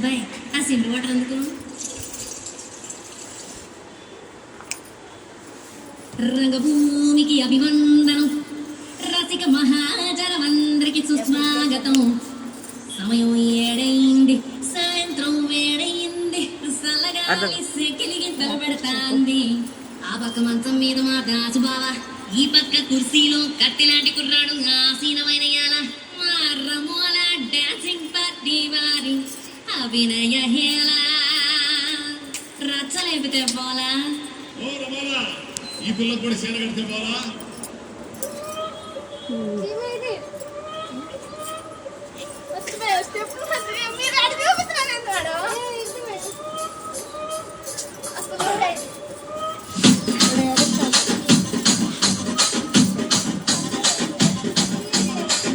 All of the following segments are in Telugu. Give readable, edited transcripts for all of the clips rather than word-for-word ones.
అబ్బాయి ఆ సిండు వాటర్ ఎందుకు? రంగభూమికి అభివందనం, రసిక మహాజనమందరికి సుస్వాగతం. సమయం ఏడైంది, సాయంత్రం వేడైంది, సల్లగాలి సెకిలిగింతలు పెడతాంది. ఆ పక్క మంచం మీద మా దాసు బావ, ఈ పక్క కుర్సీలో కత్తిలాంటి కుర్రాడు ఆసీనమైన యాల. మా రమోల డాన్సింగ్ పార్టీ వారి అభినయ హేళ. రచ్చలేపితే పోలా ఈ పిల్లకి కూడా చీర కడితే పోలా.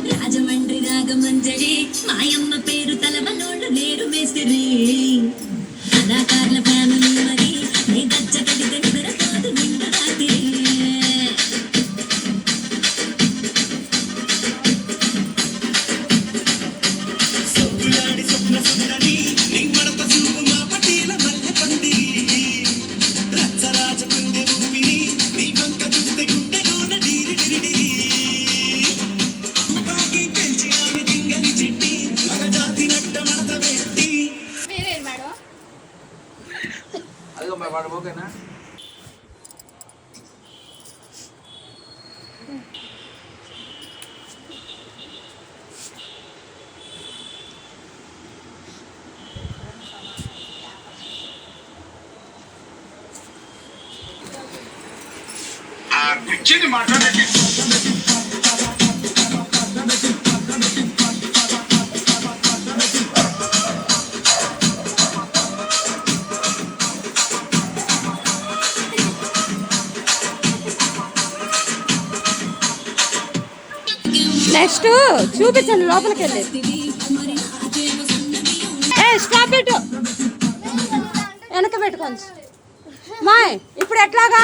రాజమండ్రి రాగమంజరి మాయమ్మ పేరు తలవనోళ్ళు లేరు మేస్త్రి. కళాకారుల ఫ్యామిలీ మరి నీ గజ్జ కడితే నిద్రపోదు నిండు రాత్రి. ఓకేనా? పిచ్చిని మాట్లాడండి. నెక్స్ట్ చూపించండి లోపలికి వెళ్ళి. స్టాప్ ఇట్, వెనక పెట్టుకోండి. మాయ్ ఇప్పుడు ఎట్లాగా,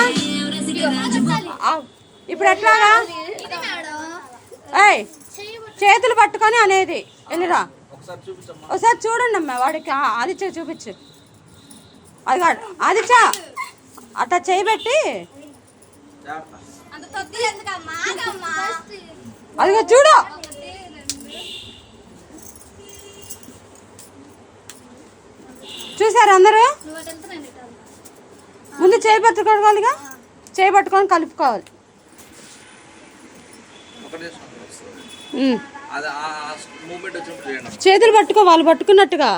ఇప్పుడు ఎట్లాగా? ఏయ్ చేతులు పట్టుకొని అనేది వెళ్ళిరా. ఒకసారి చూడండి అమ్మా వాడికి. ఆదిత్య చూపించు. అది ఆదిత్య అట్లా చేయబెట్టి అదిగో చూడు. చూసారు అందరూ? ముందు చేయి పట్టుకోవాలిగా, చేయి పట్టుకొని కలుపుకోవాలి. చేతులు పట్టుకో, వాళ్ళు పట్టుకున్నట్టుగా.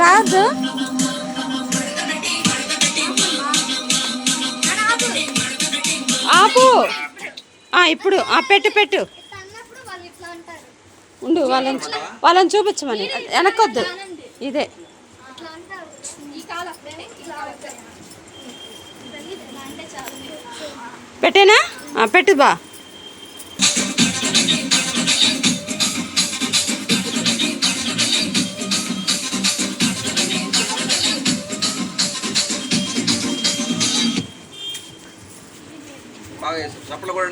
రాదు ఆపు. ఇప్పుడు పెట్టు పెట్టు ఉండు. వాళ్ళని చూపించమని. వెనకొద్దు, ఇదే పెట్టేనా? పెట్టు బా. చప్పలు కూడా